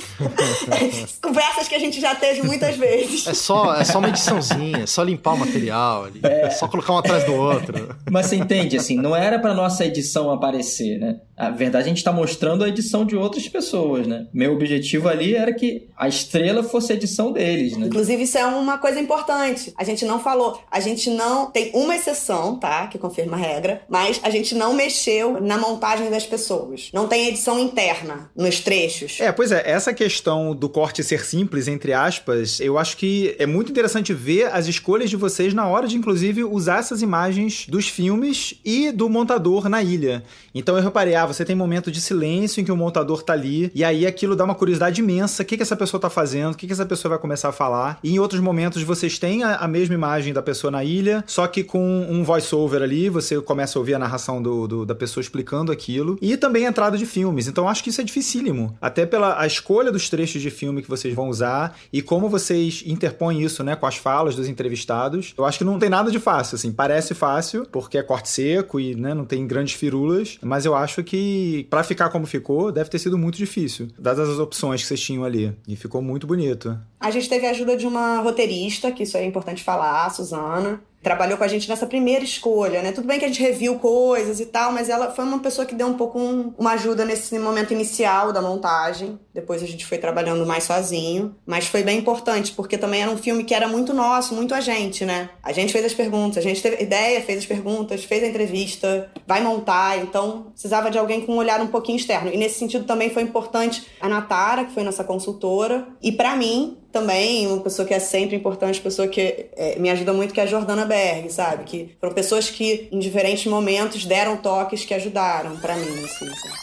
Conversas que a gente já teve muitas vezes. É só uma ediçãozinha, é só limpar o material ali, é só colocar um atrás do outro. Mas você entende, assim, não era pra nossa edição aparecer, né? A verdade, a gente tá mostrando a edição de outras pessoas, né? Meu objetivo ali era que a estrela fosse a edição deles, né? Inclusive, isso é uma coisa importante. A gente não falou. A gente não... Tem uma exceção, tá? Que confirma a regra. Mas a gente não mexeu na montagem das pessoas. Não tem edição interna nos trechos. Pois é. Essa questão do corte ser simples, entre aspas, eu acho que é muito interessante ver as escolhas de vocês na hora de, inclusive, usar essas imagens dos filmes e do montador na ilha. Então eu reparei, você tem momento de silêncio em que o montador tá ali, e aí aquilo dá uma curiosidade imensa, o que essa pessoa tá fazendo, o que essa pessoa vai começar a falar. E em outros momentos vocês têm a mesma imagem da pessoa na ilha, só que com um voice-over ali, você começa a ouvir a narração da pessoa explicando aquilo, e também a entrada de filmes. Então eu acho que isso é dificílimo, até pela a escolha dos trechos de filme que vocês vão usar, e como vocês interpõem isso, né, com as falas dos entrevistados. Eu acho que não tem nada de fácil, assim, parece fácil, porque é corte seco e, né, não tem grandes firulas, mas eu acho que pra ficar como ficou, deve ter sido muito difícil, dadas as opções que vocês tinham ali. E ficou muito bonito. A gente teve a ajuda de uma roteirista, que isso é importante falar, a Suzana. Trabalhou com a gente nessa primeira escolha, né? Tudo bem que a gente reviu coisas e tal, mas ela foi uma pessoa que deu um pouco uma ajuda nesse momento inicial da montagem. Depois a gente foi trabalhando mais sozinho. Mas foi bem importante, porque também era um filme que era muito nosso, muito a gente, né? A gente fez as perguntas, a gente teve ideia, fez as perguntas, fez a entrevista, vai montar. Então, precisava de alguém com um olhar um pouquinho externo. E nesse sentido também foi importante a Natara, que foi nossa consultora. E pra mim, também, uma pessoa que é sempre importante, pessoa que me ajuda muito, que é a Jordana Berg, sabe? Que foram pessoas que, em diferentes momentos, deram toques que ajudaram pra mim, assim, sabe?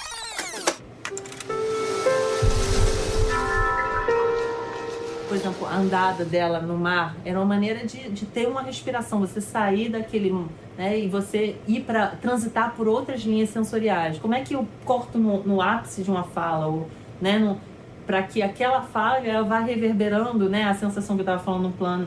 Por exemplo, a andada dela no mar era uma maneira de ter uma respiração, você sair daquele, né, e você ir para transitar por outras linhas sensoriais. Como é que eu corto no ápice de uma fala, ou, né, para que aquela fala ela vá reverberando, né, a sensação que eu estava falando no plano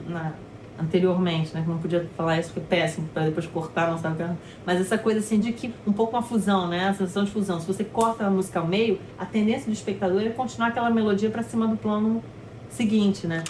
anteriormente, né, que não podia falar isso, porque é péssimo, para depois cortar, não sabe, mas essa coisa assim de que um pouco uma fusão, né, a sensação de fusão. Se você corta a música ao meio, a tendência do espectador é continuar aquela melodia para cima do plano seguinte, né?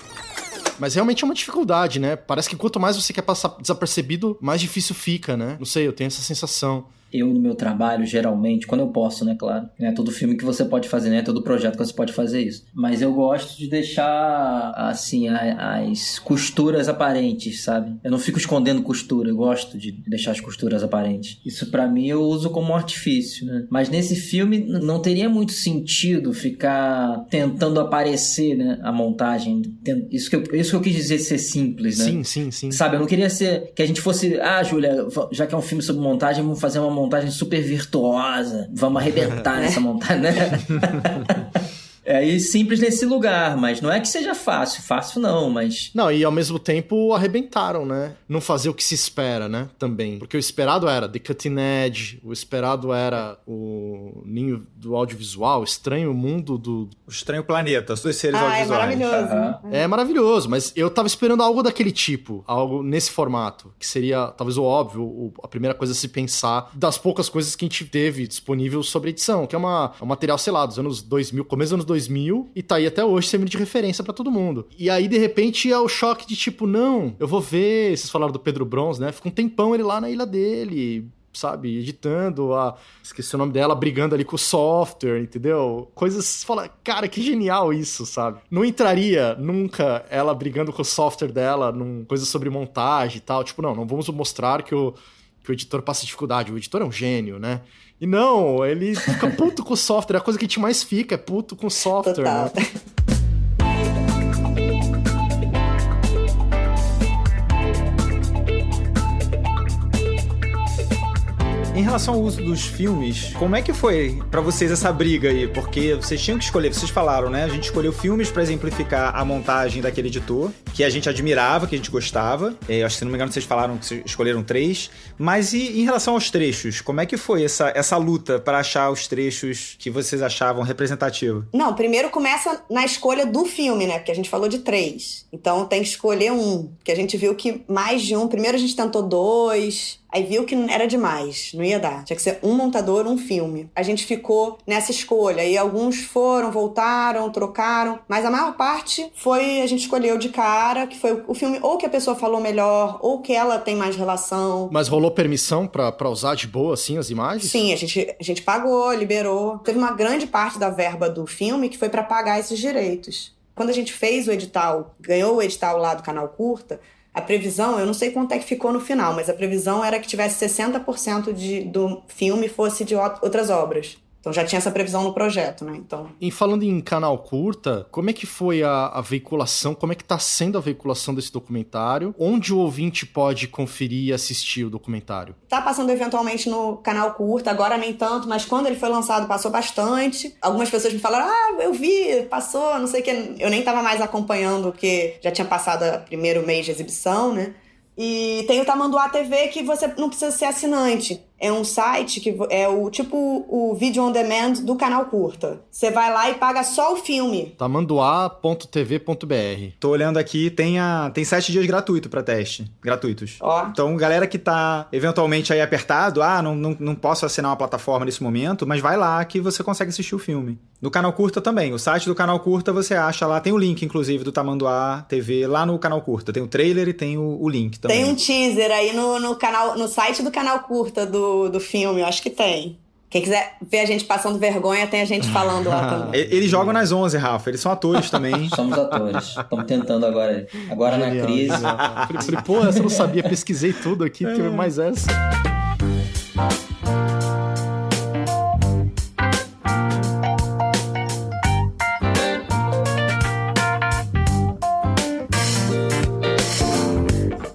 Mas realmente é uma dificuldade, né? Parece que quanto mais você quer passar desapercebido, mais difícil fica, né? Não sei, eu tenho essa sensação. Eu, no meu trabalho, geralmente, quando eu posso, né, claro, não é todo filme que você pode fazer, né, é todo projeto que você pode fazer isso. Mas eu gosto de deixar, assim, as costuras aparentes, sabe? Eu não fico escondendo costura, eu gosto de deixar as costuras aparentes. Isso, pra mim, eu uso como um artifício, né? Mas nesse filme, não teria muito sentido ficar tentando aparecer, né, a montagem. Isso que eu quis dizer ser simples, né? Sim. Sabe, eu não queria que a gente fosse, Júlia, já que é um filme sobre montagem, vamos fazer uma montagem super virtuosa, vamos arrebentar nessa montagem, né? E simples nesse lugar, mas não é que seja fácil não, mas... Não, e ao mesmo tempo arrebentaram, né? Não fazer o que se espera, né? Também. Porque o esperado era The Cutting Edge, o esperado era o ninho do audiovisual, Estranho Mundo do... O Estranho Planeta, os dois seres audiovisuais. É maravilhoso. É maravilhoso, mas eu tava esperando algo daquele tipo, algo nesse formato, que seria talvez o óbvio, a primeira coisa a se pensar das poucas coisas que a gente teve disponível sobre edição, que é um material, sei lá, dos anos 2000, começo dos anos 2000, e tá aí até hoje servindo de referência pra todo mundo. E aí, de repente, é o choque de tipo, não, eu vou ver, vocês falaram do Pedro Brons, né? Fica um tempão ele lá na ilha dele, sabe, editando, esqueci o nome dela, brigando ali com o software, entendeu? Coisas, você fala, cara, que genial isso, sabe? Não entraria nunca ela brigando com o software dela coisas sobre montagem e tal, tipo, não vamos mostrar que o editor passa dificuldade, o editor é um gênio, né? E não, ele fica puto com o software, a coisa que a gente mais fica é puto com o software, total, né? Em relação ao uso dos filmes, como é que foi pra vocês essa briga aí? Porque vocês tinham que escolher, vocês falaram, né? A gente escolheu filmes pra exemplificar a montagem daquele editor, que a gente admirava, que a gente gostava. Acho que, se não me engano, vocês falaram que vocês escolheram 3. Mas e em relação aos trechos? Como é que foi essa luta pra achar os trechos que vocês achavam representativos? Não, primeiro começa na escolha do filme, né? Porque a gente falou de 3. Então tem que escolher um, porque a gente viu que mais de um. Primeiro a gente tentou 2... Aí viu que era demais, não ia dar. Tinha que ser um montador, um filme. A gente ficou nessa escolha. E alguns foram, voltaram, trocaram. Mas a maior parte a gente escolheu de cara, que foi o filme ou que a pessoa falou melhor, ou que ela tem mais relação. Mas rolou permissão pra usar de boa, assim, as imagens? Sim, a gente pagou, liberou. Teve uma grande parte da verba do filme que foi pra pagar esses direitos. Quando a gente fez o edital, ganhou o edital lá do Canal Curta, a previsão, eu não sei quanto é que ficou no final, mas a previsão era que tivesse 60% do filme fosse de outras obras. Então já tinha essa previsão no projeto, né? Então... E falando em Canal Curta, como é que foi a veiculação, como é que tá sendo a veiculação desse documentário? Onde o ouvinte pode conferir e assistir o documentário? Tá passando eventualmente no Canal Curta, agora nem tanto, mas quando ele foi lançado passou bastante. Algumas pessoas me falaram, eu vi, passou, não sei o que. Eu nem tava mais acompanhando, porque já tinha passado o primeiro mês de exibição, né? E tem o Tamanduá TV, que você não precisa ser assinante. É um site que é o vídeo on demand do Canal Curta. Você vai lá e paga só o filme. tamanduá.tv.br. Tô olhando aqui, tem 7 dias gratuitos pra teste. Gratuitos. Ó. Então, galera que tá eventualmente aí apertado, não posso assinar uma plataforma nesse momento, mas vai lá que você consegue assistir o filme. No Canal Curta também. O site do Canal Curta você acha lá, tem o link, inclusive, do Tamanduá TV lá no Canal Curta. Tem o trailer e tem o link também. Tem um teaser aí no site do Canal Curta do filme, eu acho que tem. Quem quiser ver a gente passando vergonha, tem a gente falando lá também. Eles jogam nas 11, Rafa. Eles são atores também. Somos atores. Estamos tentando agora na crise. Falei, pô, essa eu não sabia. Pesquisei tudo aqui, teve mais essa.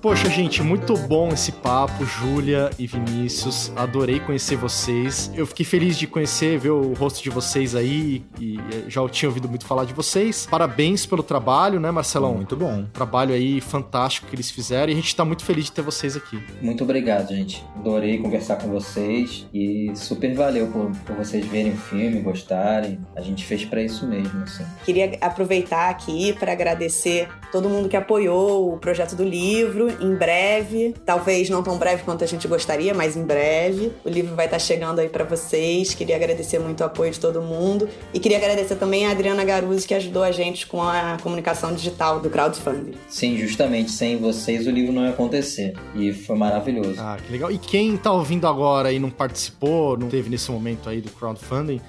Poxa, gente, muito bom esse papo, Júlia e Vinícius. Adorei conhecer vocês. Eu fiquei feliz de conhecer, ver o rosto de vocês aí e já tinha ouvido muito falar de vocês. Parabéns pelo trabalho, né, Marcelão? Muito bom. Trabalho aí fantástico que eles fizeram e a gente tá muito feliz de ter vocês aqui. Muito obrigado, gente. Adorei conversar com vocês e super valeu por vocês verem o filme, gostarem. A gente fez pra isso mesmo, assim. Queria aproveitar aqui para agradecer todo mundo que apoiou o projeto do livro. Em breve, talvez não tão breve quanto a gente gostaria, mas em breve, o livro vai estar chegando aí para vocês. Queria agradecer muito o apoio de todo mundo e queria agradecer também a Adriana Garuzzi, que ajudou a gente com a comunicação digital do crowdfunding. Sim, justamente, sem vocês o livro não ia acontecer e foi maravilhoso. Ah, que legal. E quem tá ouvindo agora e não participou, não teve nesse momento aí do crowdfunding,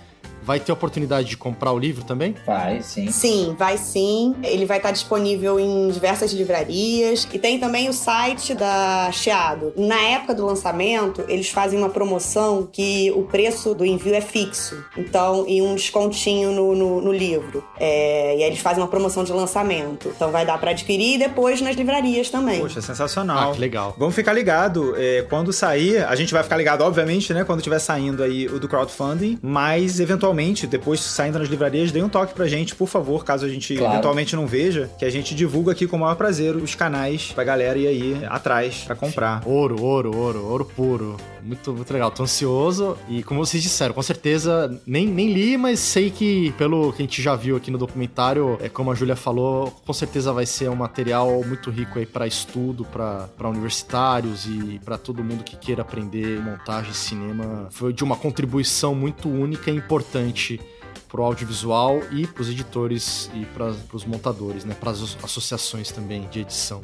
vai ter oportunidade de comprar o livro também? Vai, sim. Sim, vai sim. Ele vai estar disponível em diversas livrarias. E tem também o site da Chiado. Na época do lançamento, eles fazem uma promoção que o preço do envio é fixo. Então, e um descontinho no livro. E aí eles fazem uma promoção de lançamento. Então vai dar para adquirir e depois nas livrarias também. Poxa, sensacional. Ah, que legal. Vamos ficar ligado. Quando sair, a gente vai ficar ligado, obviamente, né? Quando estiver saindo aí o do crowdfunding. Mas, eventualmente, depois saindo nas livrarias, dê um toque pra gente, por favor, caso a gente eventualmente não veja, que a gente divulga aqui com o maior prazer os canais pra galera ir aí atrás pra comprar. Ouro puro. Muito, muito legal. Tô ansioso e, como vocês disseram, com certeza, nem li, mas sei que, pelo que a gente já viu aqui no documentário, como a Júlia falou, com certeza vai ser um material muito rico aí pra estudo, pra universitários e pra todo mundo que queira aprender montagem e cinema. Foi de uma contribuição muito única e importante pro audiovisual e pros editores e pros montadores, né? Pras associações também de edição.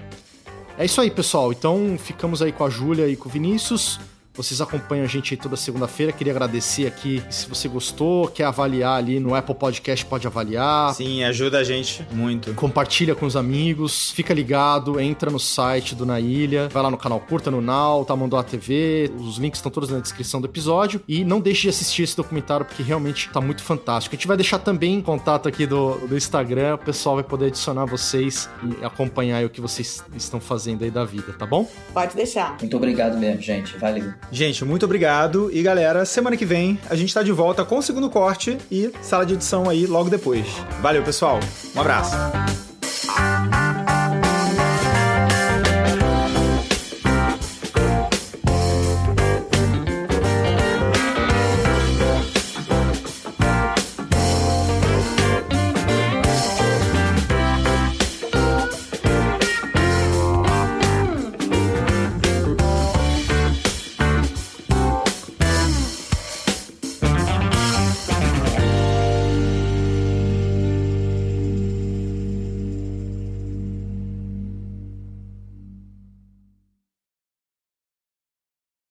É isso aí, pessoal. Então, ficamos aí com a Júlia e com o Vinícius. Vocês acompanham a gente aí toda segunda-feira. Queria agradecer aqui. Se você gostou, quer avaliar ali no Apple Podcast, pode avaliar. Sim, ajuda a gente muito. Compartilha com os amigos. Fica ligado, entra no site do Na Ilha. Vai lá no Canal Curta, no Now, Tamanduá TV. Os links estão todos na descrição do episódio. E não deixe de assistir esse documentário, porque realmente tá muito fantástico. A gente vai deixar também contato aqui do Instagram. O pessoal vai poder adicionar vocês e acompanhar aí o que vocês estão fazendo aí da vida, tá bom? Pode deixar. Muito obrigado mesmo, gente. Valeu. Gente, muito obrigado. E galera, semana que vem a gente tá de volta com o segundo corte e sala de edição aí logo depois. Valeu, pessoal. Um abraço.